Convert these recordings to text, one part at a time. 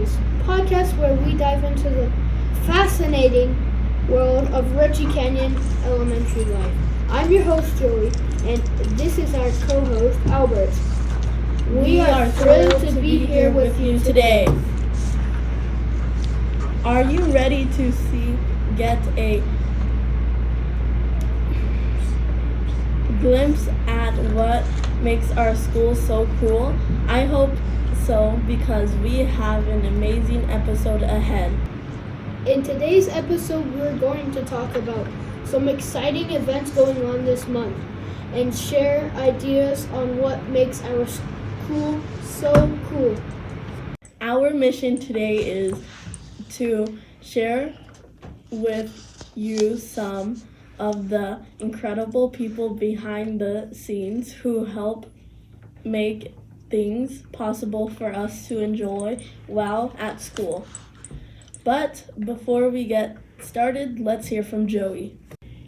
Stories, podcast where we dive into the fascinating world of Ritchie Canyon Elementary life. I'm your host, Joey, and this is our co-host, Albert. We are thrilled to be here with you today. Are you ready to get a glimpse at what makes our school so cool? I hope so, because we have an amazing episode ahead. In today's episode, we're going to talk about some exciting events going on this month and share ideas on what makes our school so cool. Our mission today is to share with you some of the incredible people behind the scenes who help make things possible for us to enjoy while at school. But before we get started, let's hear from Joey.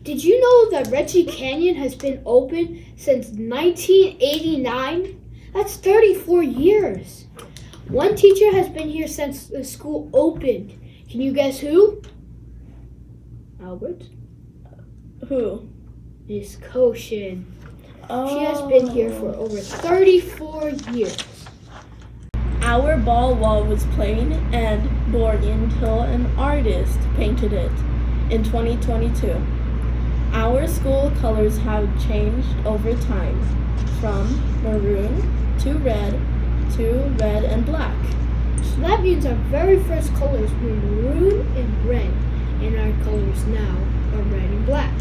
Did you know that Ritchie Canyon has been open since 1989? That's 34 years. One teacher has been here since the school opened. Can you guess who? Albert? Who? Miss Koshin. Oh. She has been here for over 34 years. Our ball wall was plain and boring until an artist painted it in 2022. Our school colors have changed over time, from maroon to red and black. So that means our very first colors were maroon and red, and our colors now are red and black.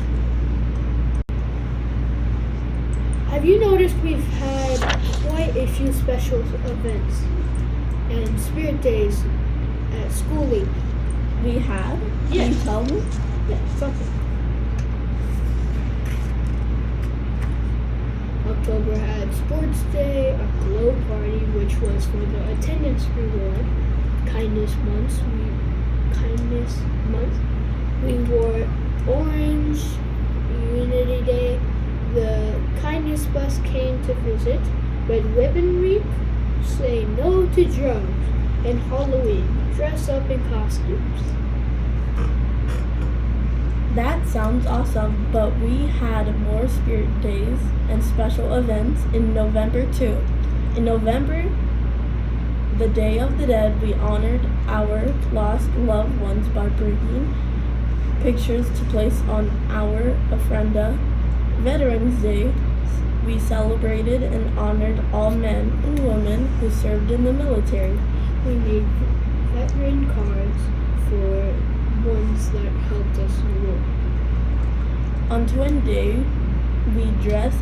Have you noticed we've had quite a few special events and spirit days at school lately? We have? Yes. Can you tell me? Yeah, something. October had Sports Day, a glow party, which was for the attendance reward. Kindness month, we wore orange. Unity Day, the kindness bus came to visit. Red Ribbon Week, say no to drugs. And Halloween, dress up in costumes. That sounds awesome, but we had more spirit days and special events in November too. In November, the Day of the Dead, we honored our lost loved ones by bringing pictures to place on our ofrenda. Veterans Day, we celebrated and honored all men and women who served in the military. We made veteran cards for ones that helped us in the war. On Twin Day, we dress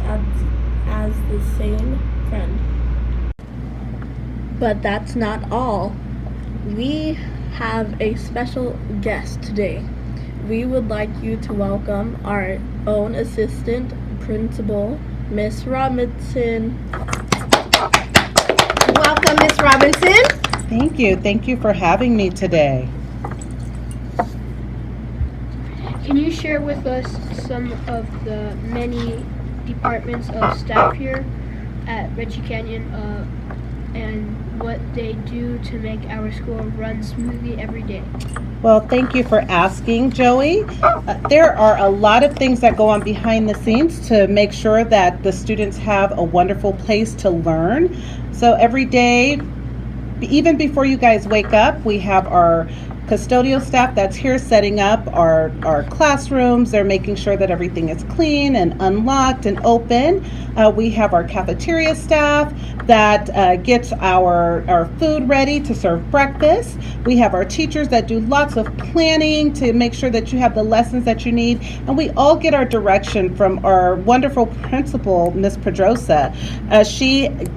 as the same friend. But that's not all. We have a special guest today. We would like you to welcome our own assistant principal, Miss Robinson. Welcome, Miss Robinson. Thank you. Thank you for having me today. Can you share with us some of the many departments of staff here at Ritchie Canyon and what they do to make our school run smoothly every day? Well, thank you for asking, Joey. There are a lot of things that go on behind the scenes to make sure that the students have a wonderful place to learn. So every day, even before you guys wake up, we have our custodial staff that's here setting up our classrooms. They're making sure that everything is clean and unlocked and open. We have our cafeteria staff that gets our food ready to serve breakfast. We have our teachers that do lots of planning to make sure that you have the lessons that you need. And we all get our direction from our wonderful principal, Miss Pedrosa.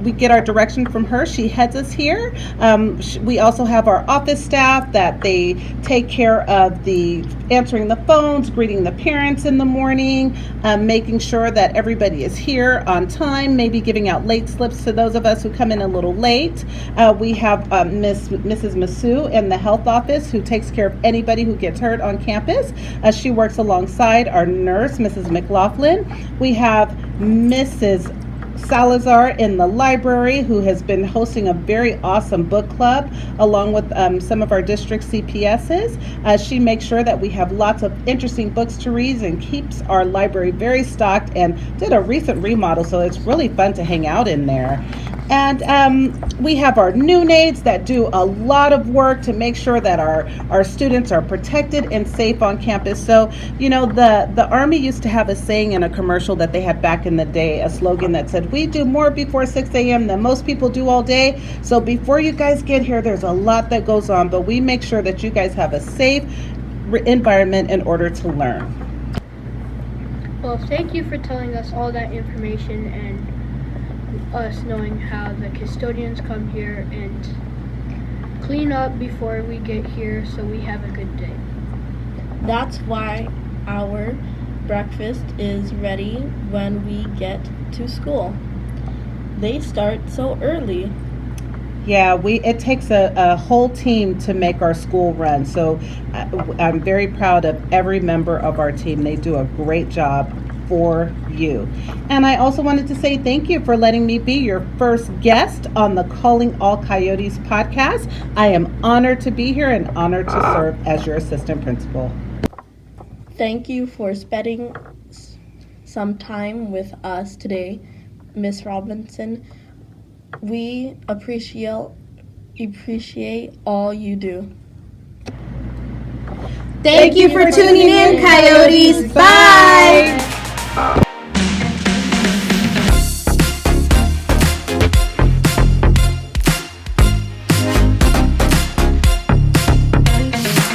We get our direction from her. She heads us here. We also have our office staff that they take care of the answering the phones, greeting the parents in the morning, making sure that everybody is here on time, maybe giving out late slips to those of us who come in a little late. We have Mrs. Masu in the health office who takes care of anybody who gets hurt on campus. She works alongside our nurse, Mrs. McLaughlin. We have Mrs. Salazar in the library, who has been hosting a very awesome book club along with some of our district CPSs. She makes sure that we have lots of interesting books to read and keeps our library very stocked, and did a recent remodel, so it's really fun to hang out in there. And we have our Noonades that do a lot of work to make sure that our students are protected and safe on campus. So, you know, the Army used to have a saying in a commercial that they had back in the day, a slogan that said, "We do more before 6 a.m. than most people do all day." So before you guys get here, there's a lot that goes on, but we make sure that you guys have a safe environment in order to learn. Well, thank you for telling us all that information and us knowing how the custodians come here and clean up before we get here so we have a good day. That's why our breakfast is ready when we get to school. They start so early. Yeah, it takes a whole team to make our school run. So I'm very proud of every member of our team. They do a great job for you. And I also wanted to say thank you for letting me be your first guest on the Calling All Coyotes podcast. I am honored to be here and honored to serve as your assistant principal. Thank you for spending some time with us today, Miss Robinson. We appreciate all you do. Thank you for tuning in, Coyotes. Bye!